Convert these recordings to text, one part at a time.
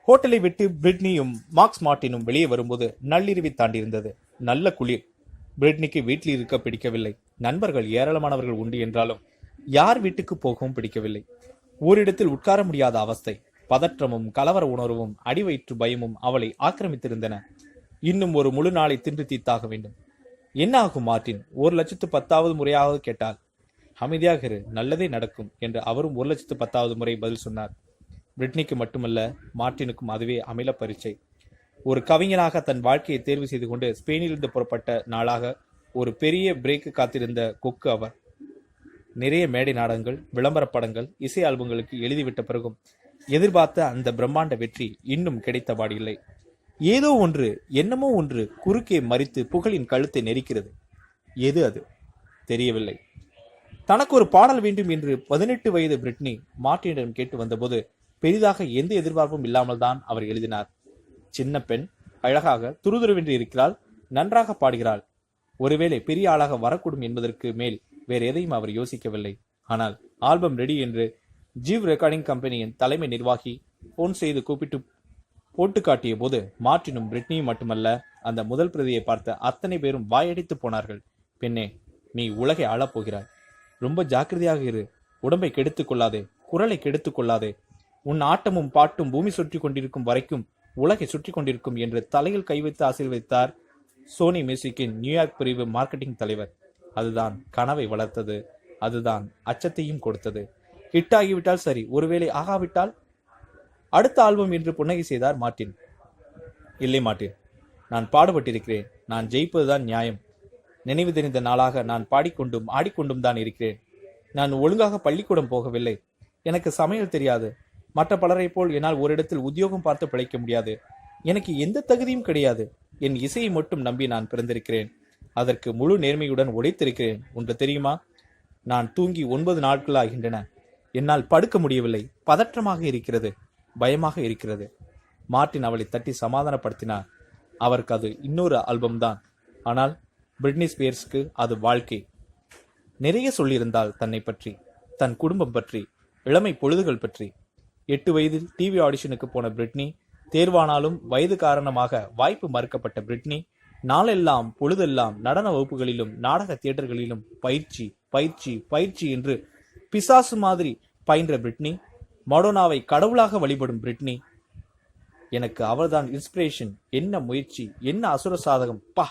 ஹோட்டலை விட்டு பிரிட்னியும் மார்க்ஸ் மார்ட்டினும் வெளியே வரும்போது நள்ளிரவை தாண்டியிருந்தது. நல்ல குளிர். பிரிட்னிக்கு வீட்டில் இருக்க பிடிக்கவில்லை. நண்பர்கள் ஏராளமானவர்கள் உண்டு என்றாலும் யார் வீட்டுக்கு போகவும் பிடிக்கவில்லை. ஓரிடத்தில் உட்கார முடியாத அவஸ்தை. பதற்றமும் கலவர உணர்வும் அடிவயிற்று பயமும் அவளை ஆக்கிரமித்திருந்தன. இன்னும் ஒரு முழு நாளை தின்று தீத்தாக வேண்டும். என்ன ஆகும் மார்ட்டின்? 1,10,000வது முறையாக கேட்டால். அமைதியாக இரு, நல்லதே நடக்கும் என்று அவரும் 1,10,000வது முறை பதில் சொன்னார். பிரிட்னிக்கு மட்டுமல்ல, மார்ட்டினுக்கும் அதுவே அமில பரீட்சை. ஒரு கவிஞனாக தன் வாழ்க்கையை தேர்வு செய்து கொண்டு ஸ்பெயினிலிருந்து புறப்பட்ட நாளாக ஒரு பெரிய பிரேக்கு காத்திருந்த கொக்கு அவர். நிறைய மேடை நாடகங்கள், விளம்பர படங்கள், இசை ஆல்பங்களுக்கு எழுதிவிட்ட பிறகும் எதிர்பார்த்த அந்த பிரம்மாண்ட வெற்றி இன்னும் கிடைத்தபாடில்லை. ஏதோ ஒன்று, என்னமோ ஒன்று குறுக்கே மறித்து புகழின் கழுத்தை நெரிக்கிறது. எது அது? தெரியவில்லை. தனக்கு ஒரு பாடல் வேண்டும் என்று 18 வயது பிரிட்னி மார்ட்டினிடம் கேட்டு வந்தபோது பெரிதாக எந்த எதிர்பார்ப்பும் இல்லாமல் தான் அவர் எழுதினார். சின்ன பெண், அழகாக துருதுருவென்று இருக்கிறாள், நன்றாக பாடுகிறாள். ஒருவேளை பெரிய ஆளாக வரக்கூடும் என்பதற்கு மேல் வேறு எதையும் அவர் யோசிக்கவில்லை. ஆனால் ஆல்பம் ரெடி என்று ஜீவ் ரெக்கார்டிங் கம்பெனியின் தலைமை நிர்வாகி போன் செய்து கூப்பிட்டு போட்டு காட்டிய போது மார்ட்டினும் பிரிட்னியும் மட்டுமல்ல, அந்த முதல் பிரதியை பார்த்த அத்தனை பேரும் வாயடித்து போனார்கள். பெண்ணே, நீ உலகை ஆளப்போகிறாய். ரொம்ப ஜாக்கிரதையாக இரு. உடம்பை கெடுத்துக் கொள்ளாதே, குரலை கெடுத்துக் கொள்ளாதே. உன் ஆட்டமும் பாட்டும் பூமி சுற்றி கொண்டிருக்கும் வரைக்கும் உலகை சுற்றி கொண்டிருக்கும் என்று தலையில் கை வைத்து ஆசீர்வதித்தார் சோனி மியூசிக்கின் நியூயார்க் பிரிவு மார்க்கெட்டிங் தலைவர். அதுதான் கனவை வளர்த்தது. அதுதான் அச்சத்தையும் கொடுத்தது. ஹிட் ஆகிவிட்டால் சரி, ஒருவேளை ஆகாவிட்டால் அடுத்த ஆல்பம் என்று புன்னகை செய்தார் மார்ட்டின். இல்லை மார்ட்டின், நான் பாடுபட்டிருக்கிறேன். நான் ஜெயிப்பதுதான் நியாயம். நினைவு தெரிந்த நாளாக நான் பாடிக்கொண்டும் ஆடிக்கொண்டும் தான் இருக்கிறேன். நான் ஒழுங்காக பள்ளிக்கூடம் போகவில்லை. எனக்கு சமையல் தெரியாது. மற்ற பலரை போல் என்னால் ஓரிடத்தில் உத்தியோகம் பார்த்து பிழைக்க முடியாது. எனக்கு எந்த தகுதியும் கிடையாது. என் இசையை மட்டும் நம்பி நான் பிறந்திருக்கிறேன். அதற்கு முழு நேர்மையுடன் உழைத்திருக்கிறேன். ஒன்று தெரியுமா? நான் தூங்கி 9 நாட்கள் ஆகின்றன. என்னால் படுக்க முடியவில்லை. பதற்றமாக இருக்கிறது, பயமாக இருக்கிறது. மார்ட்டின் அவளை தட்டி சமாதானப்படுத்தினார். அவருக்கு அது இன்னொரு ஆல்பம் தான். ஆனால் பிரிட்னி ஸ்பியர்ஸ்க்கு அது வாழ்க்கை. நிறைய சொல்லியிருந்தால் தன்னை பற்றி, தன் குடும்பம் பற்றி, இளமை பொழுதுகள் பற்றி. 8 வயதில் டிவி ஆடிஷனுக்கு போன பிரிட்னி, தேர்வானாலும் வயது காரணமாக வாய்ப்பு மறுக்கப்பட்ட பிரிட்னி, நாளெல்லாம் பொழுதெல்லாம் நடன வகுப்புகளிலும் நாடக தியேட்டர்களிலும் பயிற்சி பயிற்சி பயிற்சி என்று பிசாசு மாதிரி பயின்ற பிரிட்னி, மடோனாவை கடவுளாக வழிபடும் பிரிட்னி. எனக்கு அவர்தான் இன்ஸ்பிரேஷன். என்ன முயற்சி, என்ன அசுர சாதகம்! பா,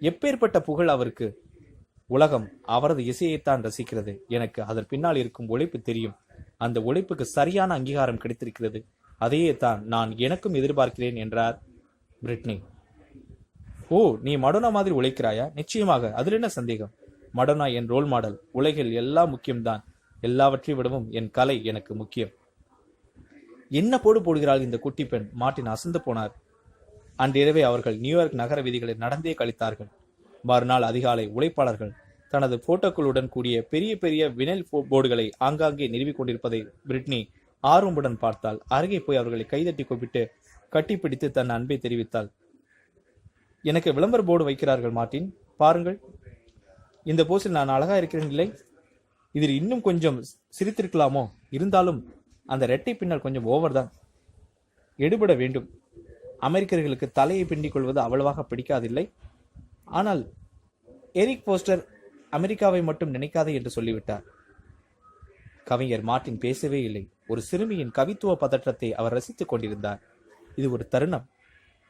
எப்பேற்பட்ட புகழ் அவருக்கு! உலகம் அவரது இசையைத்தான் ரசிக்கிறது. எனக்கு அதன் பின்னால் இருக்கும் உழைப்பு தெரியும். அந்த உழைப்புக்கு சரியான அங்கீகாரம் கிடைத்திருக்கிறது. அதையே தான் நான் எனக்கும் எதிர்பார்க்கிறேன் என்றார் பிரிட்னி. ஓ, நீ மடோனா மாதிரி உழைக்கிறாயா? நிச்சயமாக, அதில் என்ன சந்தேகம்? மடோனா என் ரோல் மாடல். உலகில் எல்லாம் முக்கியம்தான். எல்லாவற்றை விடவும் என் கலை எனக்கு முக்கியம். என்ன போடுகிறாள் இந்த குட்டி பெண்! மார்ட்டின் அசந்து போனார். அன்றிரவே அவர்கள் நியூயார்க் நகர வீதிகளை நடந்தே கழித்தார்கள். மறுநாள் அதிகாலை உழைப்பாளர்கள் தனது போட்டோக்களுடன் கூடிய பெரிய பெரிய வினைல் போர்டுகளை ஆங்காங்கே நிறுவிக் கொண்டிருப்பதை பிரிட்னி ஆர்வமுடன் பார்த்தாள். அருகே போய் அவர்களை கைதட்டி கூப்பிட்டு கட்டிப்பிடித்து தன் அன்பை தெரிவித்தாள். எனக்கு விளம்பர போர்டு வைக்கிறார்கள் மார்ட்டின், பாருங்கள். இந்த போஸில் நான் அழகா இருக்கிறேன் இல்லை? இதில் இன்னும் கொஞ்சம் சிரித்திருக்கலாமோ? இருந்தாலும் அந்த இரட்டை பின்னல் கொஞ்சம் ஓவர் தான். எடுபட வேண்டும். அமெரிக்கர்களுக்கு தலையை பிண்டிக் கொள்வது அவ்வளவாக பிடிக்காதில்லை. ஆனால் எரிக் போஸ்டர் அமெரிக்காவை மட்டும் நினைக்காதே என்று சொல்லிவிட்டார். கவிஞர் மார்ட்டின் பேசவே இல்லை. ஒரு சிறுமியின் கவித்துவ பதற்றத்தை அவர் ரசித்துக் கொண்டிருந்தார். இது ஒரு தருணம்.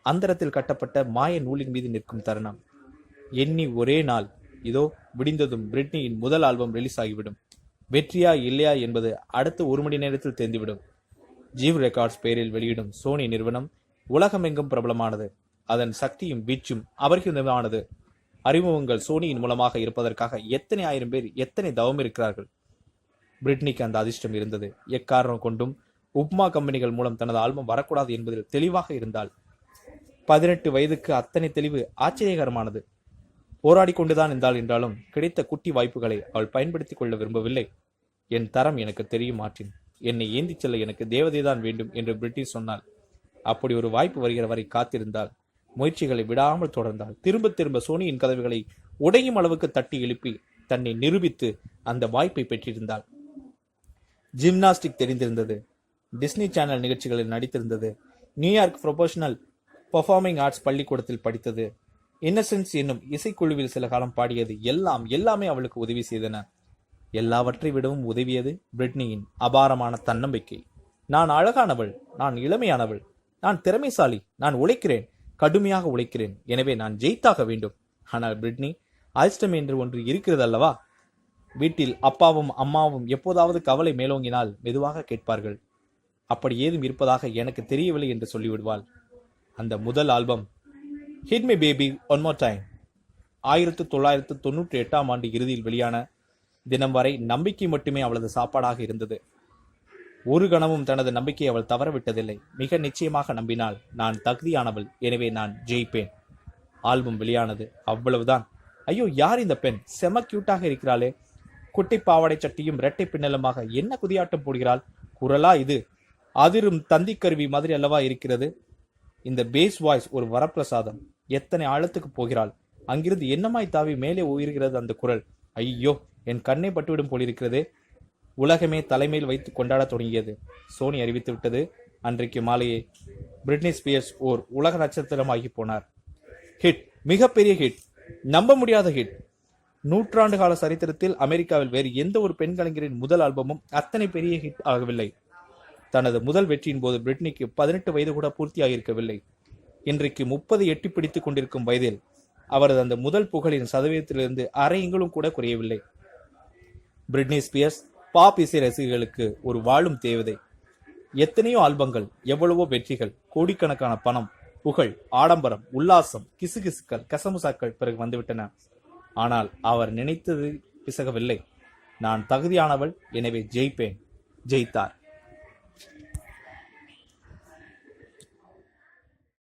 அந்தரத்தில் கட்டப்பட்ட மாய நூலின் மீது நிற்கும் தருணம். எண்ணி ஒரே நாள், இதோ விடிந்ததும் பிரிட்னியின் முதல் ஆல்பம் ரிலீஸ் ஆகிவிடும். வெற்றியா இல்லையா என்பது அடுத்த 1 மணி நேரத்தில் தெரிந்துவிடும். ஜீவ் ரெக்கார்ட்ஸ் பெயரில் வெளியிடும் சோனி நிறுவனம் உலகமெங்கும் பிரபலமானது. அதன் சக்தியும் வீச்சும் அபரிமிதமானது. அறிமுகங்கள் சோனியின் மூலமாக இருப்பதற்காக எத்தனை ஆயிரம் பேர் எத்தனை தவம் இருக்கிறார்கள். பிரிட்னிக்கு அந்த அதிர்ஷ்டம் இருந்தது. எக்காரணம் கொண்டும் உப்மா கம்பெனிகள் மூலம் தனது ஆல்பம் வரக்கூடாது என்பதில் தெளிவாக இருந்தாள். 18 வயதுக்கு அத்தனை தெளிவு ஆச்சரியகரமானது. போராடி கொண்டுதான் இருந்தாள். என்றாலும் கிடைத்த குட்டி வாய்ப்புகளை அவள் பயன்படுத்திக் கொள்ள விரும்பவில்லை. என் தரம் எனக்கு தெரியும் மார்ட்டின். என்னை ஏந்திச் செல்ல எனக்கு தேவதைதான் வேண்டும் என்று பிரிட்டிஷ் சொன்னாள். அப்படி ஒரு வாய்ப்பு வருகிற வரை காத்திருந்தாள். முயற்சிகளை விடாமல் தொடர்ந்தாள். திரும்ப திரும்ப சோனியின் கதவுகளை உடையும் அளவுக்கு தட்டி எழுப்பி தன்னை நிரூபித்து அந்த வாய்ப்பை பெற்றிருந்தாள். ஜிம்னாஸ்டிக் தெரிந்திருந்தது. டிஸ்னி சேனல் நிகழ்ச்சிகளில் நடித்திருந்தது. நியூயார்க் ப்ரொபஷனல் பெர்ஃபார்மிங் ஆர்ட்ஸ் பள்ளிக்கூடத்தில் படித்தது, இன்னசென்ஸ் என்னும் இசைக்குழுவில் சில காலம் பாடியது எல்லாமே அவளுக்கு உதவி செய்தன. எல்லாவற்றை விடவும் உதவியது பிரிட்னியின் அபாரமான தன்னம்பிக்கை. நான் அழகானவள், நான் இளமையானவள், நான் திறமைசாலி, நான் உழைக்கிறேன், கடுமையாக உழைக்கிறேன், எனவே நான் ஜெயித்தாக வேண்டும். ஆனால் பிரிட்னி, அதிர்ஷ்டம் என்று ஒன்று இருக்கிறது அல்லவா? வீட்டில் அப்பாவும் அம்மாவும் எப்போதாவது கவலை மேலோங்கினால் மெதுவாக கேட்பார்கள். அப்படி ஏதும் இருப்பதாக எனக்கு தெரியவில்லை என்று சொல்லிவிடுவாள். அந்த முதல் album hit me baby one more time 1998 இறுதியில் வெளியான தினம் வரை நம்பிக்கை மட்டுமே அவளது சாப்பாடாக இருந்தது. ஒரு கணமும் தனது நம்பிக்கையை அவள் தவறவிட்டதில்லை. மிக நிச்சயமாக நம்பினாள், நான் தகுதியானவள், எனவே நான் ஜெயிப்பேன். ஆல்பம் வெளியானது, அவ்வளவுதான். ஐயோ, யார் இந்த பெண்? செம கியூட்டாக இருக்கிறாளே, குட்டி பாவாடை சட்டியும் இரட்டை பின்னலுமாக என்ன குதியாட்டம் போடுகிறாள். குரலா இது? அதிரும் தந்தி கருவி மாதிரி அல்லவா இருக்கிறது. இந்த பேஸ் வாய்ஸ் ஒரு வரப்பிரசாதம். எத்தனை ஆழத்துக்கு போகிறாள். அங்கிருந்து என்னமாய் தாவி மேலே உயர்கிறது அந்த குரல். ஐயோ, என் கண்ணை பட்டுவிடும் போலிருக்கிறதே. உலகமே தலைமையில் வைத்து கொண்டாட தொடங்கியது. சோனி அறிவித்து விட்டது, அன்றைக்கு மாலையே பிரிட்னி ஸ்பியர்ஸ் ஓர் உலக நட்சத்திரமாகி போனார். ஹிட், மிகப்பெரிய ஹிட், நம்ப முடியாத ஹிட். நூற்றாண்டு கால சரித்திரத்தில் அமெரிக்காவில் வேறு எந்த ஒரு பெண் கலைஞரின் முதல் ஆல்பமும் அத்தனை பெரிய ஹிட் ஆகவில்லை. தனது முதல் வெற்றியின் போது பிரிட்னிக்கு 18 வயது கூட பூர்த்தியாகியிருக்கவில்லை. இன்றைக்கு 30 எட்டி பிடித்துக் கொண்டிருக்கும் வயதில் அவரது அந்த முதல் புகழின் சதவீதத்திலிருந்து அரை இங்களும் கூட குறையவில்லை. பிரிட்னி ஸ்பியர்ஸ் பாப் இசை ரசிகர்களுக்கு ஒரு வாழும் தேவதை. எத்தனையோ ஆல்பங்கள், எவ்வளவோ வெற்றிகள், கோடிக்கணக்கான பணம், புகழ், ஆடம்பரம், உல்லாசம், கிசுகிசுக்கள், கசமுசாக்கள் பிறகு வந்துவிட்டன. ஆனால் அவர் நினைத்தது பிசகவில்லை. நான் தகுதியானவள், எனவே ஜெயிப்பேன். ஜெயித்தார்.